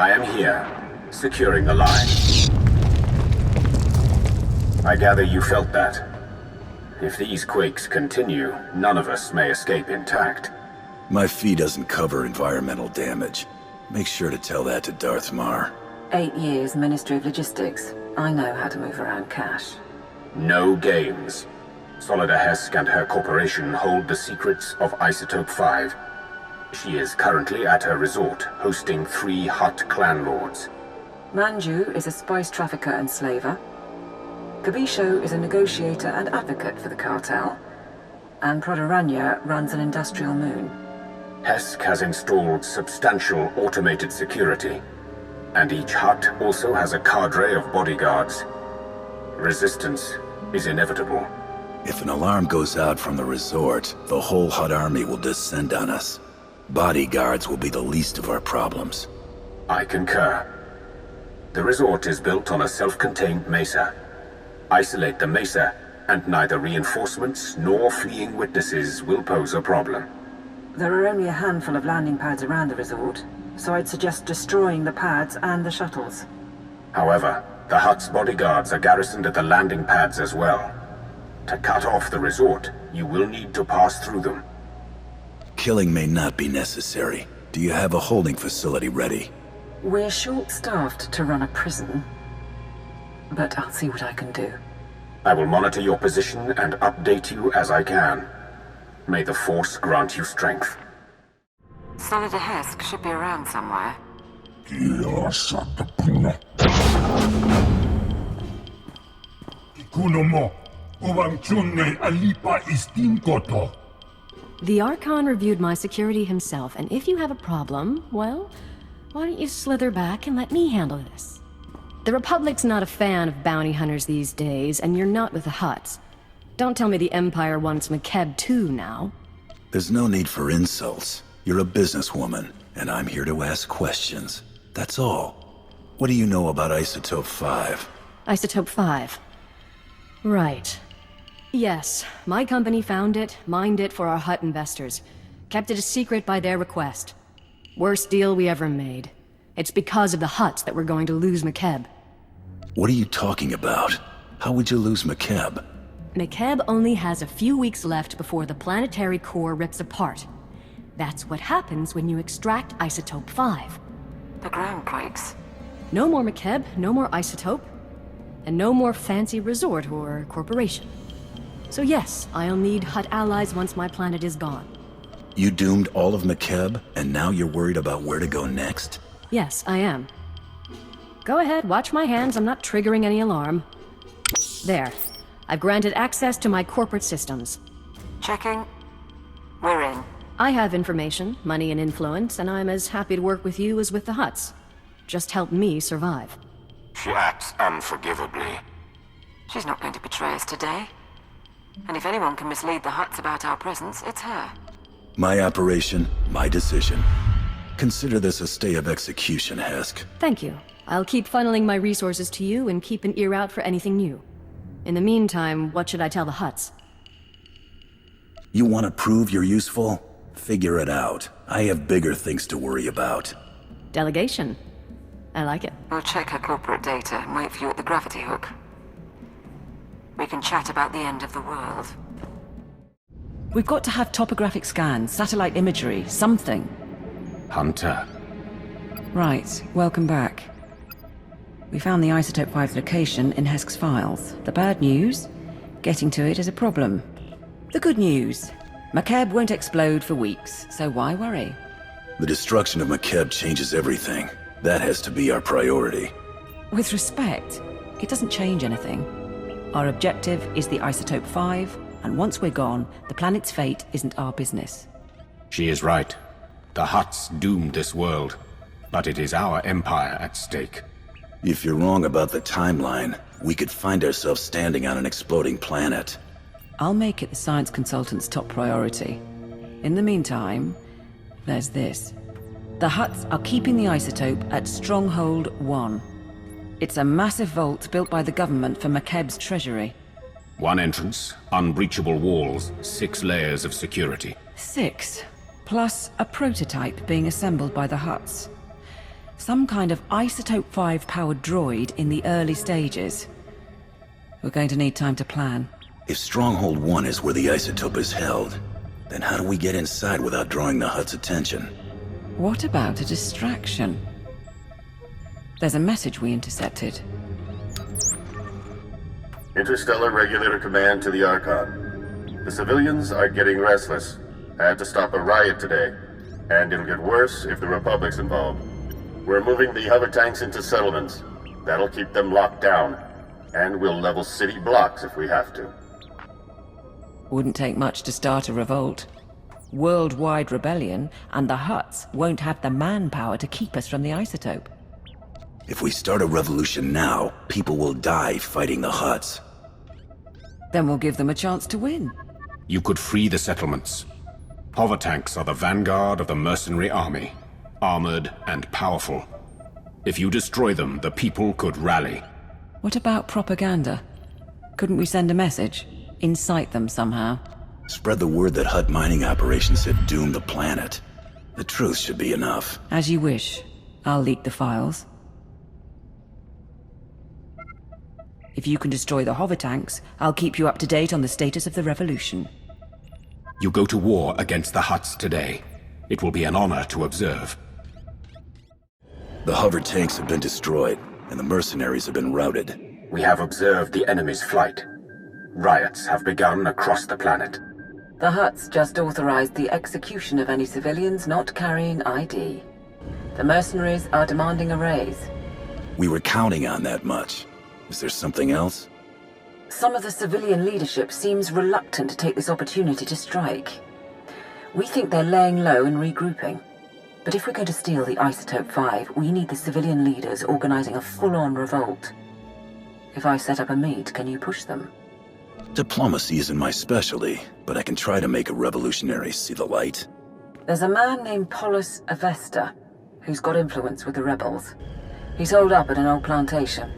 I am here, securing the line. I gather you felt that. If these quakes continue, none of us may escape intact. My fee doesn't cover environmental damage. Make sure to tell that to Darth Mar. 8 years Ministry of Logistics. I know how to move around cash. No games. Solida Hesk and her corporation hold the secrets of Isotope 5. She is currently at her resort, hosting 3 Hutt clan lords. Manju is a spice trafficker and slaver. Kabisho is a negotiator and advocate for the cartel. And Prodoranya runs an industrial moon. Hesk has installed substantial automated security, and each Hutt also has a cadre of bodyguards. Resistance is inevitable. If an alarm goes out from the resort, the whole Hutt army will descend on us. Bodyguards will be the least of our problems. I concur. The resort is built on a self-contained mesa. Isolate the mesa, and neither reinforcements nor fleeing witnesses will pose a problem. There are only a handful of landing pads around the resort, so I'd suggest destroying the pads and the shuttles. However, the Hutt's bodyguards are garrisoned at the landing pads as well. To cut off the resort, you will need to pass through them. Killing may not be necessary. Do you have a holding facility ready? We're short-staffed to run a prison, but I'll see what I can do. I will monitor your position and update you as I can. May the Force grant you strength. Solida Hesk should be around somewhere. The Archon reviewed my security himself, and if you have a problem, well, why don't you slither back and let me handle this? The Republic's not a fan of bounty hunters these days, and you're not with the Hutts. Don't tell me the Empire wants McKeb too now. There's no need for insults. You're a businesswoman, and I'm here to ask questions. That's all. What do you know about Isotope 5? Isotope 5. Right. Yes, my company found it, mined it for our Hutt investors. Kept it a secret by their request. Worst deal we ever made. It's because of the Hutts that we're going to lose McKeb. What are you talking about? How would you lose McKeb? McKeb only has a few weeks left before the planetary core rips apart. That's what happens when you extract Isotope 5. The ground quakes. No more McKeb, no more Isotope, and no more fancy resort or corporation. So yes, I'll need Hutt allies once my planet is gone. You doomed all of McKeb, and now you're worried about where to go next? Yes, I am. Go ahead, watch my hands, I'm not triggering any alarm. There. I've granted access to my corporate systems. Checking. We're in. I have information, money and influence, and I'm as happy to work with you as with the Hutts. Just help me survive. She acts unforgivably. She's not going to betray us today. And if anyone can mislead the Hutts about our presence, it's her. My operation, my decision. Consider this a stay of execution, Hesk. Thank you. I'll keep funneling my resources to you and keep an ear out for anything new. In the meantime, what should I tell the Hutts? You want to prove you're useful? Figure it out. I have bigger things to worry about. Delegation. I like it. We'll check her corporate data and wait for you at the gravity hook. We can chat about the end of the world. We've got to have topographic scans, satellite imagery, something. Hunter. Right, welcome back. We found the Isotope 5 location in Hesk's files. The bad news? Getting to it is a problem. The good news? McKeb won't explode for weeks, so why worry? The destruction of McKeb changes everything. That has to be our priority. With respect, it doesn't change anything. Our objective is the Isotope 5, and once we're gone, the planet's fate isn't our business. She is right. The Hutts doomed this world, but it is our empire at stake. If you're wrong about the timeline, we could find ourselves standing on an exploding planet. I'll make it the science consultant's top priority. In the meantime, there's this. The Hutts are keeping the isotope at Stronghold 1. It's a massive vault built by the government for McKeb's treasury. One entrance, unbreachable walls, 6 layers of security. 6, plus a prototype being assembled by the Hutts. Some kind of Isotope 5 powered droid in the early stages. We're going to need time to plan. If Stronghold 1 is where the isotope is held, then how do we get inside without drawing the Hutt's attention? What about a distraction? There's a message we intercepted. Interstellar Regulator Command to the Archon. The civilians are getting restless. I had to stop a riot today. And it'll get worse if the Republic's involved. We're moving the hover tanks into settlements. That'll keep them locked down. And we'll level city blocks if we have to. Wouldn't take much to start a revolt. Worldwide rebellion, and the Hutts won't have the manpower to keep us from the isotope. If we start a revolution now, people will die fighting the Hutts. Then we'll give them a chance to win. You could free the settlements. Hover tanks are the vanguard of the mercenary army, armored and powerful. If you destroy them, the people could rally. What about propaganda? Couldn't we send a message? Incite them somehow? Spread the word that Hutt mining operations have doomed the planet. The truth should be enough. As you wish. I'll leak the files. If you can destroy the hover tanks, I'll keep you up to date on the status of the revolution. You go to war against the Hutts today. It will be an honor to observe. The hover tanks have been destroyed, and the mercenaries have been routed. We have observed the enemy's flight. Riots have begun across the planet. The Hutts just authorized the execution of any civilians not carrying ID. The mercenaries are demanding a raise. We were counting on that much. Is there something else? Some of the civilian leadership seems reluctant to take this opportunity to strike. We think they're laying low and regrouping. But if we're going to steal the Isotope 5, we need the civilian leaders organizing a full-on revolt. If I set up a meet, can you push them? Diplomacy isn't my specialty, but I can try to make a revolutionary see the light. There's a man named Polis Avesta, who's got influence with the rebels. He's holed up at an old plantation.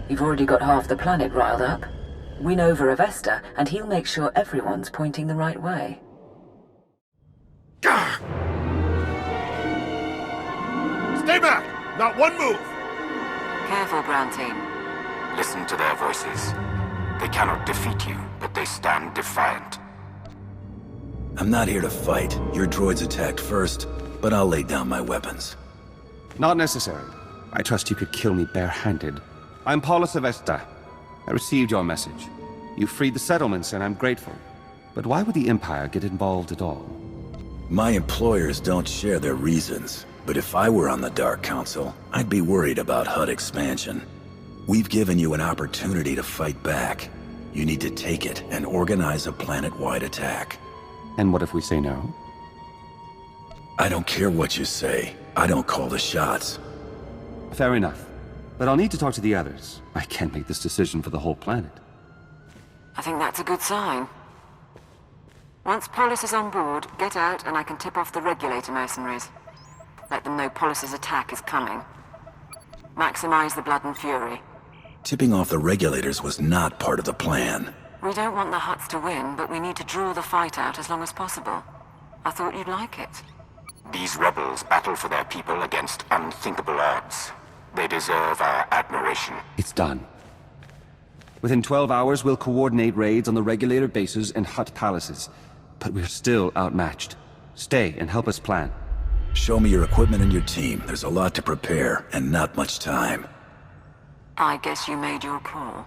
You've already got half the planet riled up. Win over Avesta, and he'll make sure everyone's pointing the right way. Gah! Stay back! Not one move! Careful, ground team. Listen to their voices. They cannot defeat you, but they stand defiant. I'm not here to fight. Your droids attacked first, but I'll lay down my weapons. Not necessary. I trust you could kill me barehanded. I'm Paulus Avesta. I received your message. You freed the settlements, and I'm grateful. But why would the Empire get involved at all? My employers don't share their reasons, but if I were on the Dark Council, I'd be worried about Hutt expansion. We've given you an opportunity to fight back. You need to take it and organize a planet-wide attack. And what if we say no? I don't care what you say. I don't call the shots. Fair enough. But I'll need to talk to the others. I can't make this decision for the whole planet. I think that's a good sign. Once Polis is on board, get out and I can tip off the Regulator mercenaries. Let them know Polis's attack is coming. Maximize the blood and fury. Tipping off the Regulators was not part of the plan. We don't want the Hutts to win, but we need to draw the fight out as long as possible. I thought you'd like it. These rebels battle for their people against unthinkable odds. They deserve our admiration. It's done. Within 12 hours, we'll coordinate raids on the Regulator bases and Hutt palaces. But we're still outmatched. Stay and help us plan. Show me your equipment and your team. There's a lot to prepare, and not much time. I guess you made your call.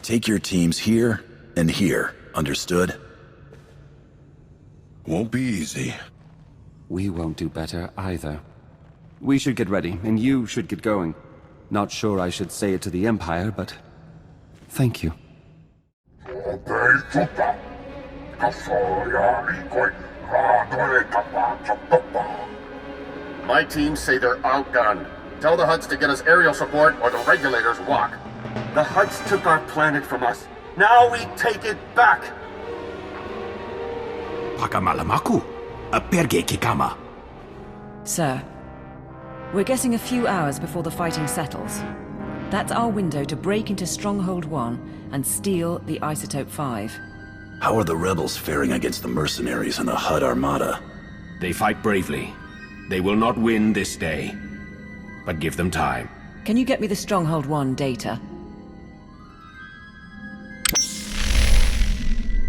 Take your teams here and here. Understood? Won't be easy. We won't do better either. We should get ready, and you should get going. Not sure I should say it to the Empire, but... thank you. My teams say they're outgunned. Tell the Hutts to get us aerial support or the Regulators walk. The Hutts took our planet from us. Now we take it back! Pakamalamaku, aperge kikama. Sir, we're getting a few hours before the fighting settles. That's our window to break into Stronghold 1 and steal the Isotope 5. How are the rebels faring against the mercenaries and the Hutt Armada? They fight bravely. They will not win this day. But give them time. Can you get me the Stronghold 1 data?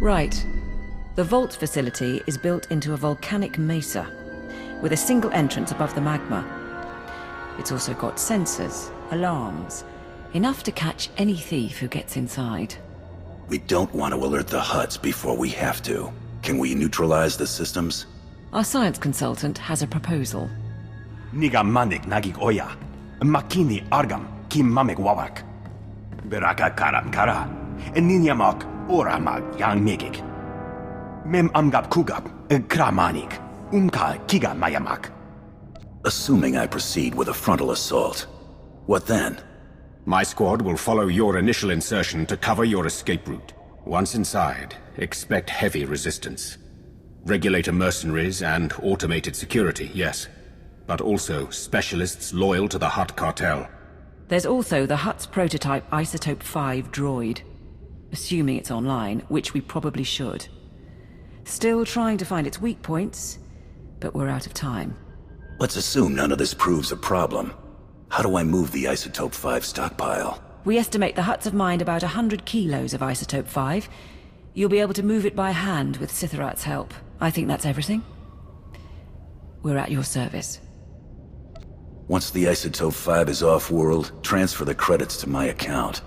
Right. The vault facility is built into a volcanic mesa, with a single entrance above the magma. It's also got sensors, alarms, enough to catch any thief who gets inside. We don't want to alert the Hutts before we have to. Can we neutralize the systems? Our science consultant has a proposal. Niga manik nagig oya. Makini argam kim mamek wawak. Beraka karam kara. Ninyamak oramag yang megik. Mem amgab kugab kramanik. Umka kiga mayamak. Assuming I proceed with a frontal assault. What then? My squad will follow your initial insertion to cover your escape route. Once inside, expect heavy resistance. Regulator mercenaries and automated security, yes. But also specialists loyal to the Hutt Cartel. There's also the Hutt's prototype Isotope 5 droid. Assuming it's online, which we probably should. Still trying to find its weak points, but we're out of time. Let's assume none of this proves a problem. How do I move the Isotope 5 stockpile? We estimate the Hutts have mined about 100 kilos of Isotope 5. You'll be able to move it by hand with Sithorat's help. I think that's everything. We're at your service. Once the Isotope 5 is off-world, transfer the credits to my account.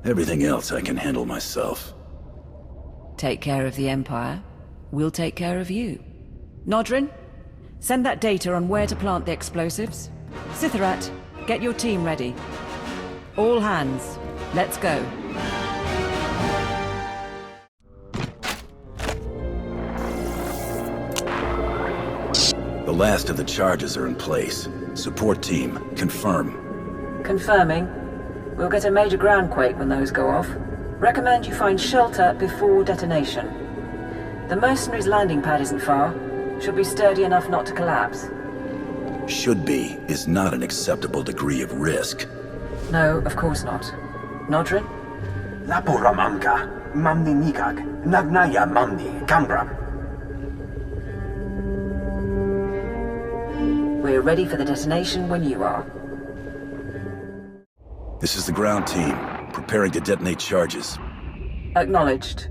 Everything else I can handle myself. Take care of the Empire. We'll take care of you. Nodrin, send that data on where to plant the explosives. Sithorat, get your team ready. All hands, let's go. The last of the charges are in place. Support team, confirm. Confirming. We'll get a major groundquake when those go off. Recommend you find shelter before detonation. The mercenaries' landing pad isn't far. Should be sturdy enough not to collapse. Should be is not an acceptable degree of risk. No, of course not. Nodrin? Lapora mamka. Mamni nikag. Nagnaya mamni. Kambram. We're ready for the detonation when you are. This is the ground team, preparing to detonate charges. Acknowledged.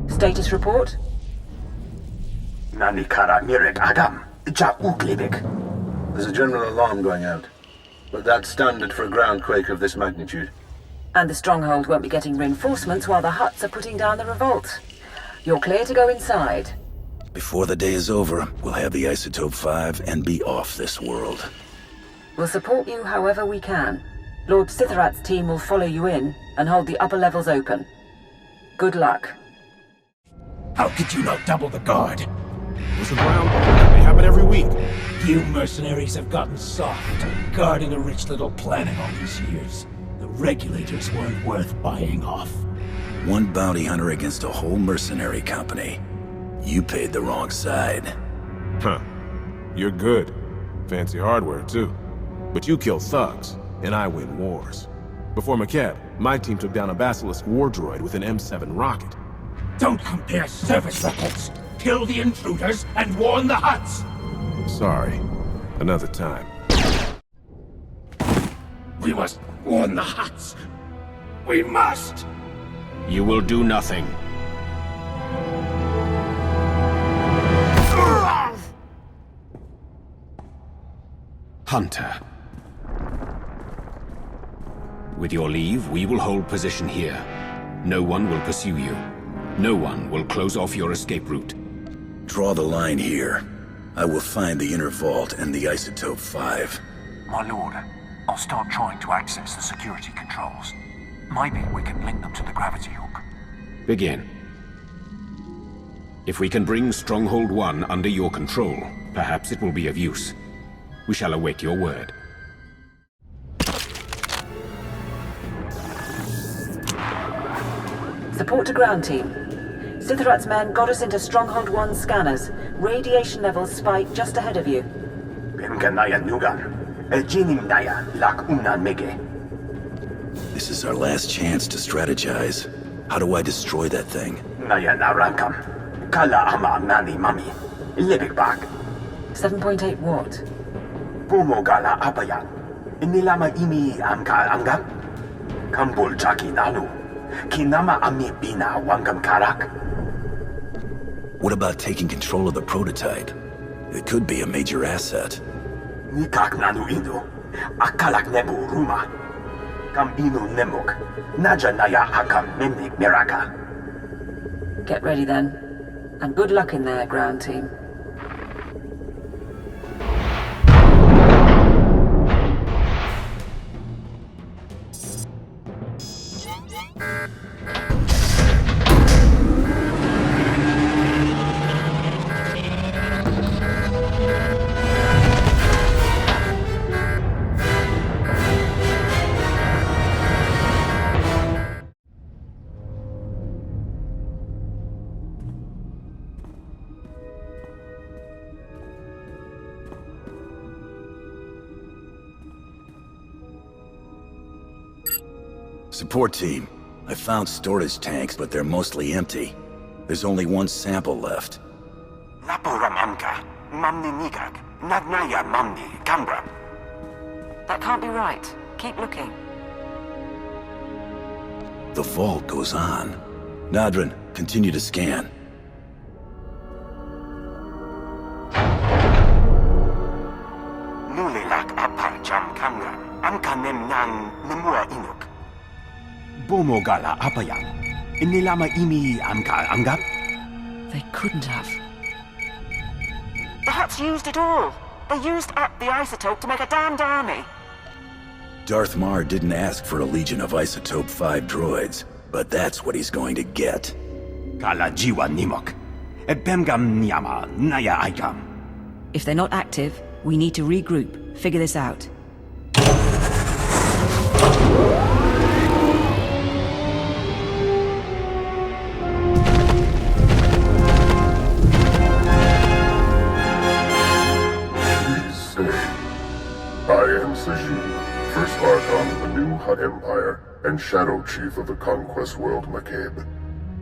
Status report? Nanikara mirek agam. Ja uklibik. There's a general alarm going out, but that's standard for a groundquake of this magnitude. And the Stronghold won't be getting reinforcements while the Hutts are putting down the revolt. You're clear to go inside. Before the day is over, we'll have the Isotope 5 and be off this world. We'll support you however we can. Lord Sithorat's team will follow you in and hold the upper levels open. Good luck. How could you not double the guard? There's a ground war. They happen every week. You mercenaries have gotten soft, guarding a rich little planet all these years. The regulators weren't worth buying off. One bounty hunter against a whole mercenary company. You paid the wrong side. Huh. You're good. Fancy hardware, too. But you kill thugs, and I win wars. Before McCab, my team took down a Basilisk war droid with an M7 rocket. Don't compare service records. Kill the intruders and warn the Hutts. Sorry. Another time. We must warn the Hutts. We must. You will do nothing. Hunter. With your leave, we will hold position here. No one will pursue you. No one will close off your escape route. Draw the line here. I will find the inner vault and the Isotope 5. My lord, I'll start trying to access the security controls. Maybe we can link them to the gravity hook. Begin. If we can bring Stronghold 1 under your control, perhaps it will be of use. We shall await your word. Support to ground team. Sithrat's men got us into Stronghold 1 scanners. Radiation levels spike just ahead of you. This is our last chance to strategize. How do I destroy that thing? 7.8 watt. Bumogala apayang. Inilama imi amka anggap. Kambul chaki nalu. Kinama ami bina wangam karak. What about taking control of the prototype? It could be a major asset. Nikak nanu indo. Akalak nebu ruma. Kambinu nemuk. Naja naya hakam memnik miraka. Get ready then. And good luck in there, ground team. Support team. I found storage tanks, but they're mostly empty. There's only one sample left. Lapuram amka. Mamni nigak. Nagnaya mamni kambra. That can't be right. Keep looking. The vault goes on. Nadrin, continue to scan. Nulilak apa jam kamra. Amka nemnan nemua inuk. Bumogala apayang. Inilama imi amka anggap. They couldn't have. The Hutts used it all. They used up the isotope to make a damned army. Darth Marr didn't ask for a legion of Isotope 5 droids, but that's what he's going to get. Kala jiwa nimok. Ebemgam nyama naya aikam. If they're not active, we need to regroup, figure this out. First Archon of the new Hutt Empire, and Shadow Chief of the Conquest World McCabe.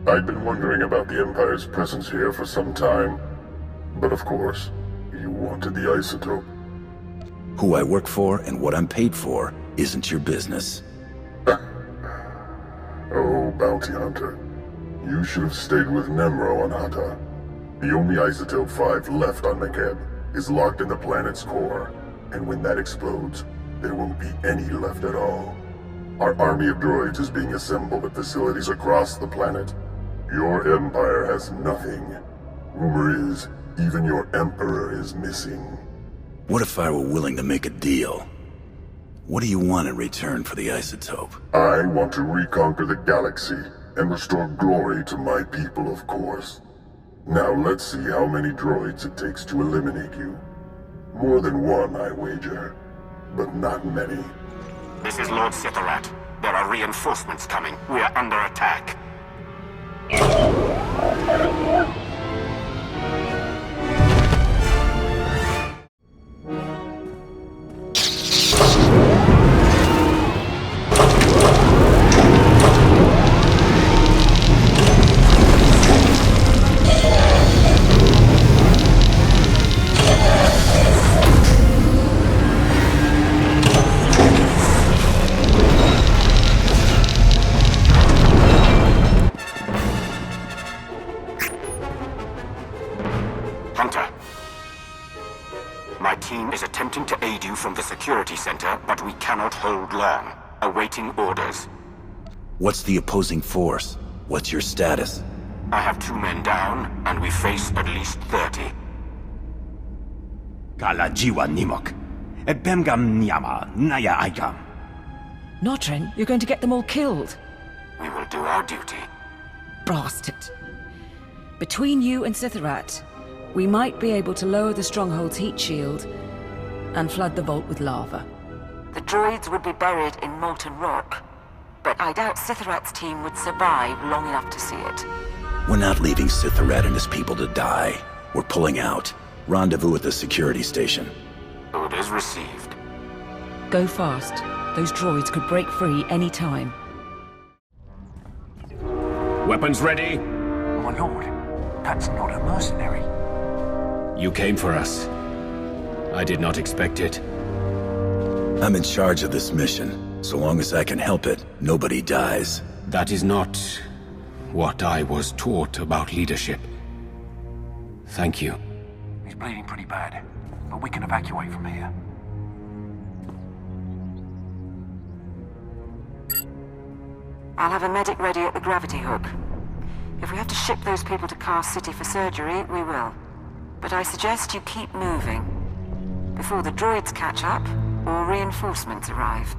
I'd been wondering about the Empire's presence here for some time, but of course, you wanted the isotope. Who I work for and what I'm paid for isn't your business. Oh, Bounty Hunter. You should have stayed with Nemro on Hutta. The only Isotope 5 left on McCabe is locked in the planet's core, and when that explodes, there won't be any left at all. Our army of droids is being assembled at facilities across the planet. Your Empire has nothing. Rumor is, even your Emperor is missing. What if I were willing to make a deal? What do you want in return for the isotope? I want to reconquer the galaxy and restore glory to my people, of course. Now let's see how many droids it takes to eliminate you. More than one, I wager. But not many. This is Lord Sitharat. There are reinforcements coming. We are under attack. Hunter. My team is attempting to aid you from the security center, but we cannot hold long. Awaiting orders. What's the opposing force? What's your status? I have 2 men down, and we face at least 30. Kala jiwa nimok. Ebemgam nyama naya aikam. Notrin, you're going to get them all killed. We will do our duty. Bastard. Between you and Sitharat, we might be able to lower the Stronghold's heat shield and flood the vault with lava. The droids would be buried in molten rock, but I doubt Sitharat's team would survive long enough to see it. We're not leaving Sitharat and his people to die. We're pulling out. Rendezvous at the security station. Orders received. Go fast. Those droids could break free any time. Weapons ready? My lord, that's not a mercenary. You came for us. I did not expect it. I'm in charge of this mission. So long as I can help it, nobody dies. That is not what I was taught about leadership. Thank you. He's bleeding pretty bad, but we can evacuate from here. I'll have a medic ready at the gravity hook. If we have to ship those people to Car City for surgery, we will. But I suggest you keep moving before the droids catch up or reinforcements arrive.